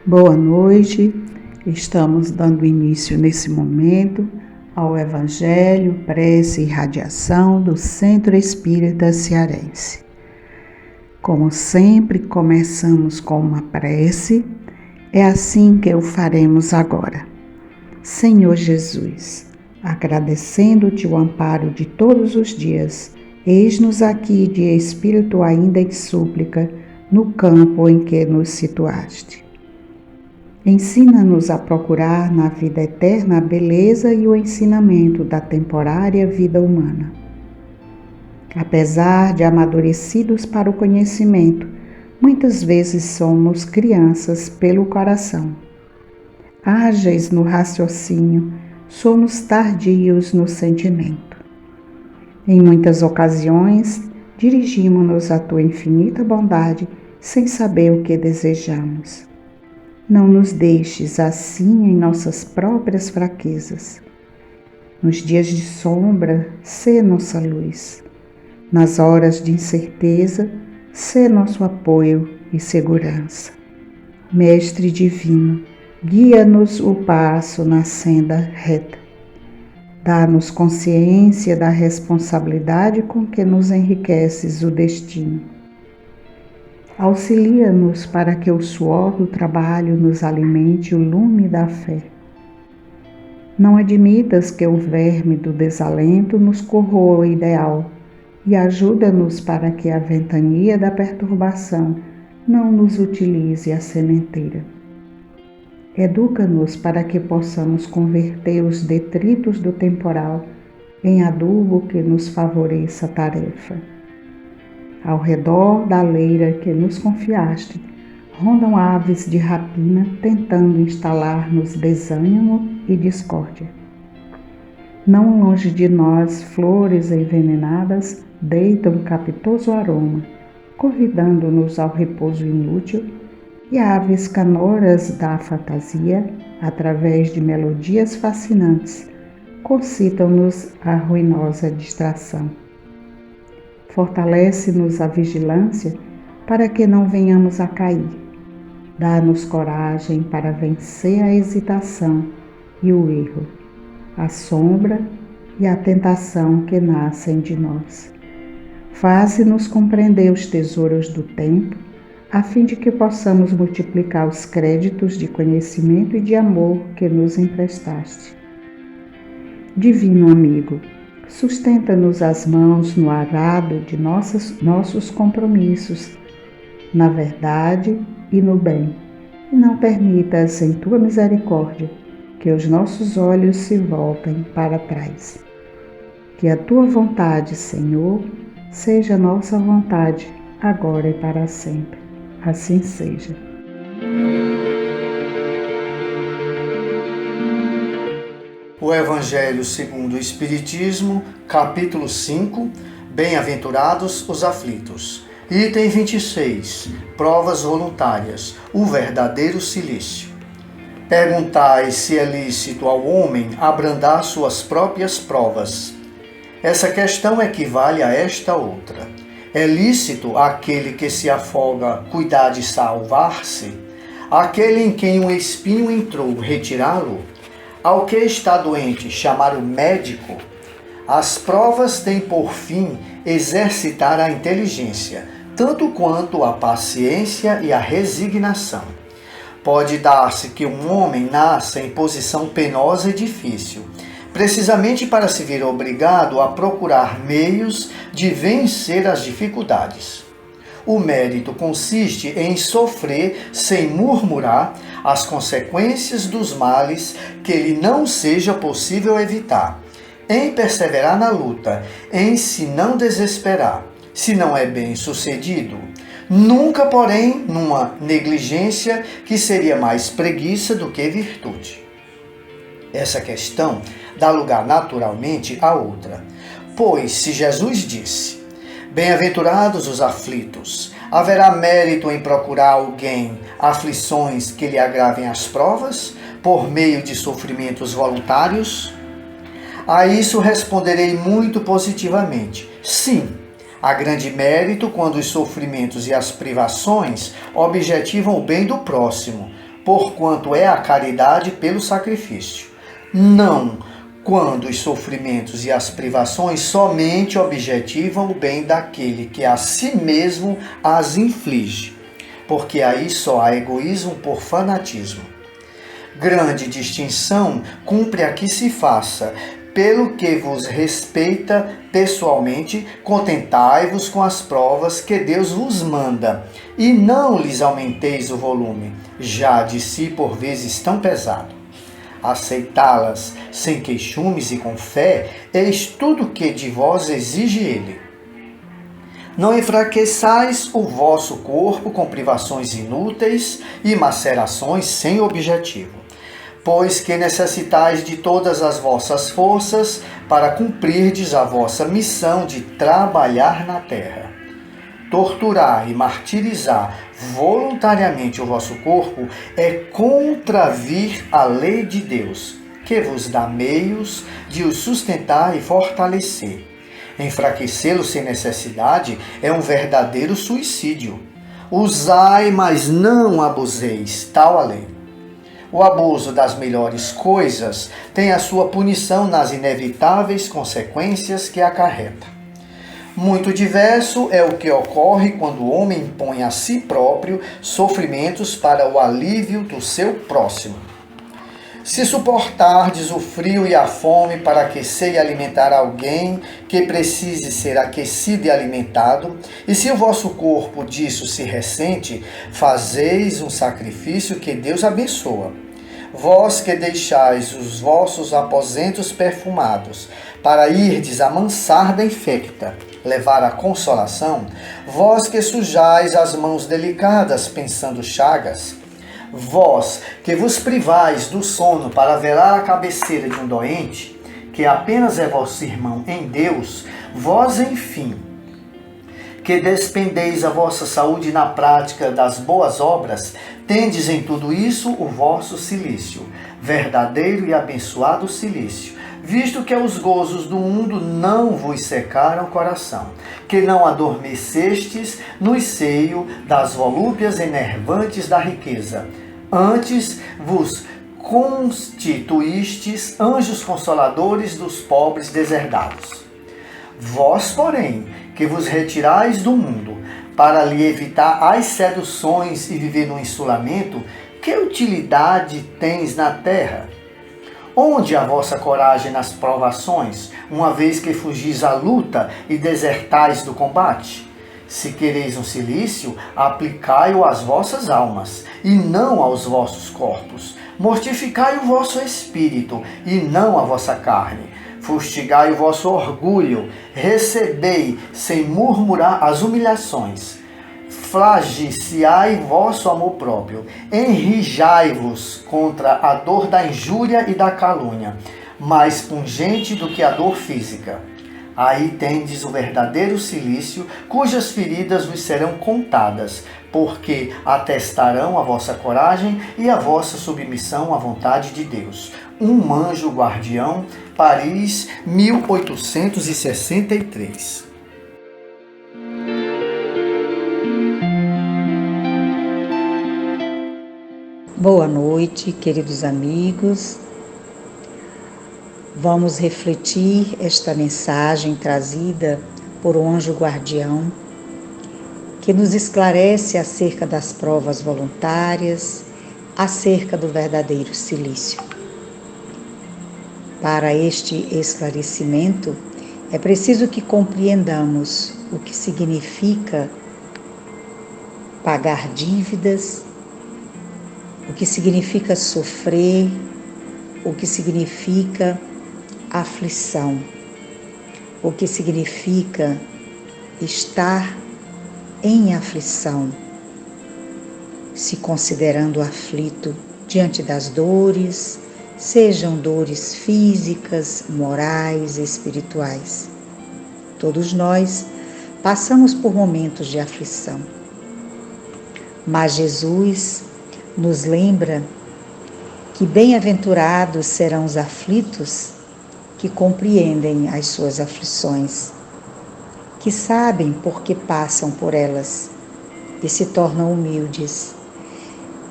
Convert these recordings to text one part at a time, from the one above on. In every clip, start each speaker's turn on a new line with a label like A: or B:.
A: Boa noite, estamos dando início nesse momento ao Evangelho, Prece e Radiação do Centro Espírita Cearense. Como sempre, começamos com uma prece, é assim que o faremos agora. Senhor Jesus, agradecendo-te o amparo de todos os dias, eis-nos aqui de espírito ainda em súplica, no campo em que nos situaste. Ensina-nos a procurar na vida eterna a beleza e o ensinamento da temporária vida humana. Apesar de amadurecidos para o conhecimento, muitas vezes somos crianças pelo coração. Ágeis no raciocínio, somos tardios no sentimento. Em muitas ocasiões, dirigimos-nos à tua infinita bondade sem saber o que desejamos. Não nos deixes assim em nossas próprias fraquezas. Nos dias de sombra, sê nossa luz. Nas horas de incerteza, sê nosso apoio e segurança. Mestre divino, guia-nos o passo na senda reta. Dá-nos consciência da responsabilidade com que nos enriqueces o destino. Auxilia-nos para que o suor do trabalho nos alimente o lume da fé. Não admitas que o verme do desalento nos corroa o ideal e ajuda-nos para que a ventania da perturbação não nos utilize a sementeira. Educa-nos para que possamos converter os detritos do temporal em adubo que nos favoreça a tarefa. Ao redor da leira que nos confiaste, rondam aves de rapina tentando instalar-nos desânimo e discórdia. Não longe de nós, flores envenenadas deitam capitoso aroma, convidando-nos ao repouso inútil, e aves canoras da fantasia, através de melodias fascinantes, concitam-nos a ruinosa distração. Fortalece-nos a vigilância para que não venhamos a cair. Dá-nos coragem para vencer a hesitação e o erro, a sombra e a tentação que nascem de nós. Faze-nos compreender os tesouros do tempo, a fim de que possamos multiplicar os créditos de conhecimento e de amor que nos emprestaste. Divino amigo, sustenta-nos as mãos no arado de nossos compromissos, na verdade e no bem, e não permitas, em tua misericórdia, que os nossos olhos se voltem para trás. Que a tua vontade, Senhor, seja nossa vontade, agora e para sempre. Assim seja.
B: O Evangelho segundo o Espiritismo, capítulo 5, Bem-aventurados os aflitos. Item 26, Provas voluntárias, o verdadeiro cilício. Perguntai se é lícito ao homem abrandar suas próprias provas. Essa questão equivale a esta outra. É lícito àquele que se afoga cuidar de salvar-se? Aquele em quem um espinho entrou, retirá-lo? Ao que está doente, chamar o médico? As provas têm por fim exercitar a inteligência, tanto quanto a paciência e a resignação. Pode dar-se que um homem nasça em posição penosa e difícil, precisamente para se ver obrigado a procurar meios de vencer as dificuldades. O mérito consiste em sofrer sem murmurar as consequências dos males que lhe não seja possível evitar, em perseverar na luta, em se não desesperar, se não é bem sucedido, nunca, porém, numa negligência que seria mais preguiça do que virtude. Essa questão dá lugar naturalmente a outra, pois se Jesus disse: bem-aventurados os aflitos, haverá mérito em procurar alguém aflições que lhe agravem as provas, por meio de sofrimentos voluntários? A isso responderei muito positivamente: sim, há grande mérito quando os sofrimentos e as privações objetivam o bem do próximo, porquanto é a caridade pelo sacrifício. Não quando os sofrimentos e as privações somente objetivam o bem daquele que a si mesmo as inflige, porque aí só há egoísmo por fanatismo. Grande distinção cumpre aqui se faça. Pelo que vos respeita pessoalmente, contentai-vos com as provas que Deus vos manda, e não lhes aumenteis o volume, já de si por vezes tão pesado. Aceitá-las sem queixumes e com fé, eis tudo que de vós exige ele. Não enfraqueçais o vosso corpo com privações inúteis e macerações sem objetivo, pois que necessitais de todas as vossas forças para cumprirdes a vossa missão de trabalhar na terra. Torturar e martirizar voluntariamente o vosso corpo é contravir a lei de Deus, que vos dá meios de o sustentar e fortalecer. Enfraquecê-lo sem necessidade é um verdadeiro suicídio. Usai, mas não abuseis, tal a lei. O abuso das melhores coisas tem a sua punição nas inevitáveis consequências que acarreta. Muito diverso é o que ocorre quando o homem impõe a si próprio sofrimentos para o alívio do seu próximo. Se suportardes o frio e a fome para aquecer e alimentar alguém que precise ser aquecido e alimentado, e se o vosso corpo disso se ressente, fazeis um sacrifício que Deus abençoa. Vós que deixais os vossos aposentos perfumados, para irdes amansar da infecta, levar a consolação, vós que sujais as mãos delicadas, pensando chagas, vós que vos privais do sono para velar a cabeceira de um doente, que apenas é vosso irmão em Deus, vós, enfim, que despendeis a vossa saúde na prática das boas obras, tendes em tudo isso o vosso cilício, verdadeiro e abençoado cilício, visto que os gozos do mundo não vos secaram o coração, que não adormecestes no seio das volúpias enervantes da riqueza, antes vos constituístes anjos consoladores dos pobres deserdados. Vós, porém, que vos retirais do mundo, para lhe evitar as seduções e viver no insulamento, que utilidade tens na terra? Onde a vossa coragem nas provações, uma vez que fugis à luta e desertais do combate? Se quereis um cilício, aplicai-o às vossas almas, e não aos vossos corpos. Mortificai o vosso espírito, e não a vossa carne. Fustigai o vosso orgulho, recebei sem murmurar as humilhações. Flagiciai vosso amor próprio, enrijai-vos contra a dor da injúria e da calúnia, mais pungente do que a dor física. Aí tendes o verdadeiro cilício, cujas feridas vos serão contadas, porque atestarão a vossa coragem e a vossa submissão à vontade de Deus. Um anjo guardião, Paris, 1863.
A: Boa noite, queridos amigos. Vamos refletir esta mensagem trazida por um anjo guardião que nos esclarece acerca das provas voluntárias, acerca do verdadeiro cilício. Para este esclarecimento, é preciso que compreendamos o que significa pagar dívidas, o que significa sofrer, o que significa aflição, o que significa estar em aflição, se considerando aflito diante das dores, sejam dores físicas, morais, espirituais. Todos nós passamos por momentos de aflição, mas Jesus nos lembra que bem-aventurados serão os aflitos que compreendem as suas aflições, que sabem por que passam por elas e se tornam humildes.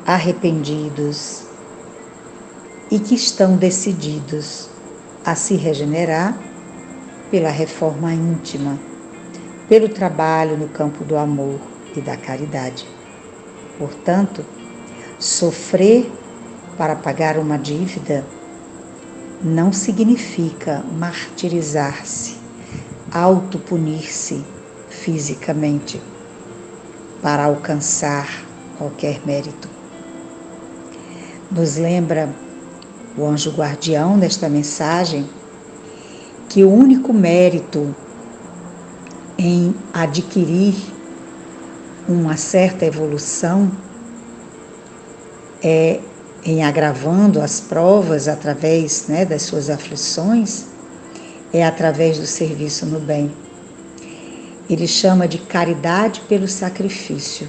A: arrependidos e que estão decididos a se regenerar pela reforma íntima, pelo trabalho no campo do amor e da caridade. Portanto, sofrer para pagar uma dívida não significa martirizar-se, autopunir-se fisicamente para alcançar qualquer mérito. Nos lembra o anjo guardião nesta mensagem que o único mérito em adquirir uma certa evolução é em agravando as provas através das suas aflições, é através do serviço no bem. Ele chama de caridade pelo sacrifício.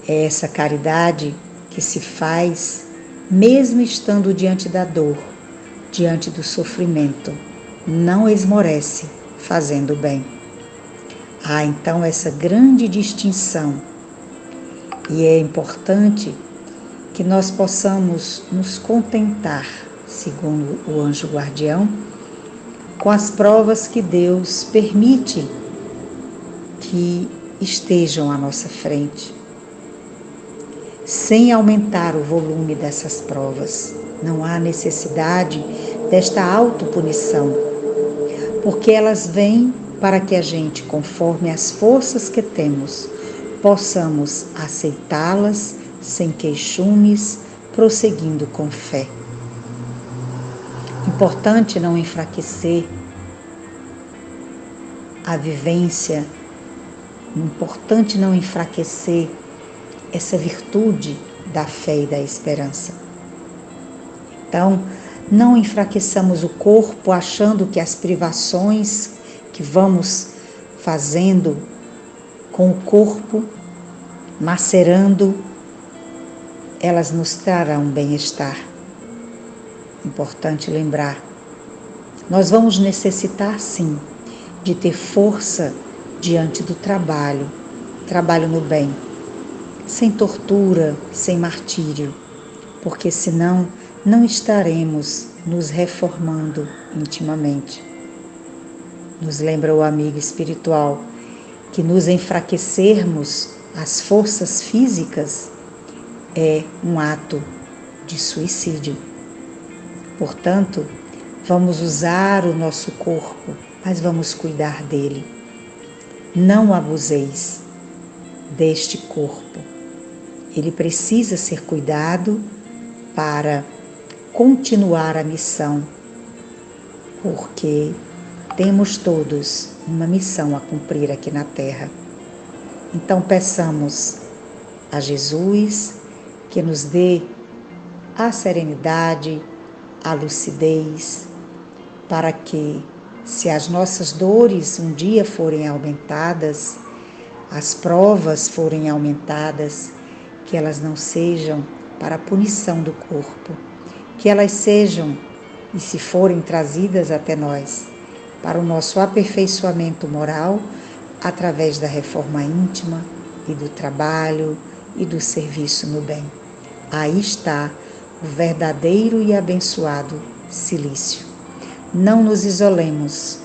A: É essa caridade que se faz mesmo estando diante da dor, diante do sofrimento, não esmorece fazendo o bem. Há então essa grande distinção e é importante que nós possamos nos contentar, segundo o anjo guardião, com as provas que Deus permite que estejam à nossa frente, sem aumentar o volume dessas provas. Não há necessidade desta autopunição, porque elas vêm para que a gente, conforme as forças que temos, possamos aceitá-las sem queixumes, prosseguindo com fé. Importante não enfraquecer a vivência, importante não enfraquecer essa virtude da fé e da esperança. Então, não enfraqueçamos o corpo achando que as privações que vamos fazendo com o corpo, macerando, elas nos trarão bem-estar. Importante lembrar, nós vamos necessitar sim de ter força diante do trabalho no bem, sem tortura, sem martírio, porque senão não estaremos nos reformando intimamente. Nos lembra o amigo espiritual que nos enfraquecermos as forças físicas é um ato de suicídio. Portanto, vamos usar o nosso corpo, mas vamos cuidar dele. Não abuseis deste corpo. Ele precisa ser cuidado para continuar a missão, porque temos todos uma missão a cumprir aqui na Terra. Então peçamos a Jesus que nos dê a serenidade, a lucidez, para que, se as nossas dores um dia forem aumentadas, as provas forem aumentadas, que elas não sejam para a punição do corpo, que elas sejam, e se forem trazidas até nós, para o nosso aperfeiçoamento moral, através da reforma íntima e do trabalho e do serviço no bem. Aí está o verdadeiro e abençoado silício. Não nos isolemos,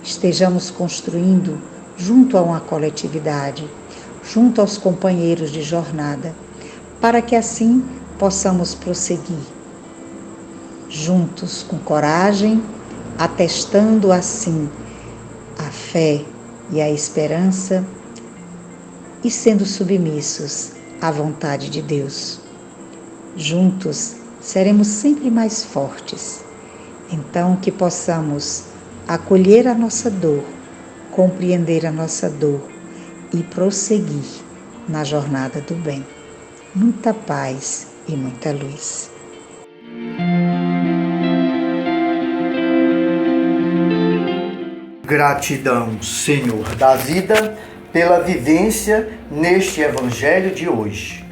A: estejamos construindo junto a uma coletividade, junto aos companheiros de jornada, para que assim possamos prosseguir, juntos com coragem, atestando assim a fé e a esperança e sendo submissos à vontade de Deus. Juntos seremos sempre mais fortes. Então que possamos acolher a nossa dor, compreender a nossa dor e prosseguir na jornada do bem. Muita paz e muita luz.
B: Gratidão, Senhor da vida, pela vivência neste Evangelho de hoje.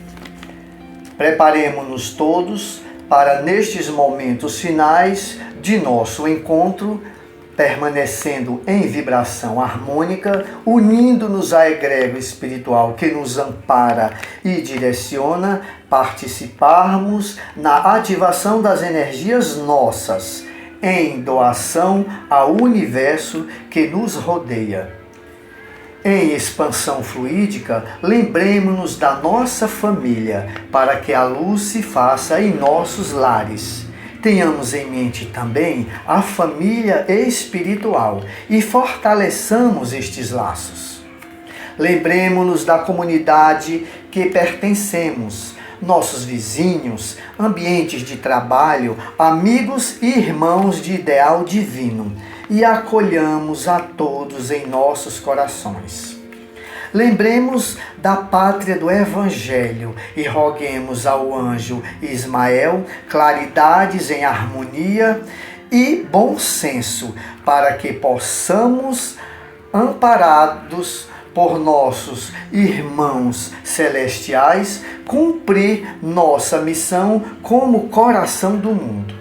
B: Preparemo-nos todos para, nestes momentos finais de nosso encontro, permanecendo em vibração harmônica, unindo-nos à egrégora espiritual que nos ampara e direciona, participarmos na ativação das energias nossas, em doação ao universo que nos rodeia. Em expansão fluídica, lembremos-nos da nossa família, para que a luz se faça em nossos lares. Tenhamos em mente também a família espiritual e fortaleçamos estes laços. Lembremos-nos da comunidade que pertencemos, nossos vizinhos, ambientes de trabalho, amigos e irmãos de ideal divino, e acolhamos a todos em nossos corações. Lembremos da pátria do Evangelho e roguemos ao anjo Ismael claridades em harmonia e bom senso, para que possamos, amparados por nossos irmãos celestiais, cumprir nossa missão como coração do mundo.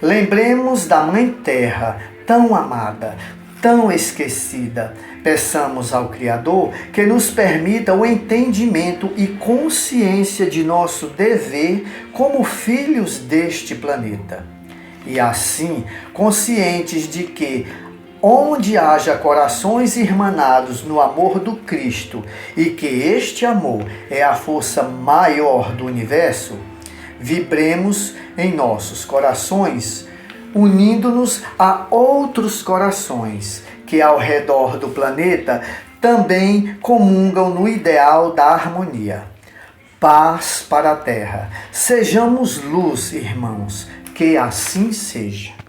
B: Lembremos da Mãe Terra, tão amada, tão esquecida. Peçamos ao Criador que nos permita o entendimento e consciência de nosso dever como filhos deste planeta. E assim, conscientes de que, onde haja corações irmanados no amor do Cristo e que este amor é a força maior do universo, vibremos em nossos corações, unindo-nos a outros corações que ao redor do planeta também comungam no ideal da harmonia. Paz para a Terra. Sejamos luz, irmãos, que assim seja.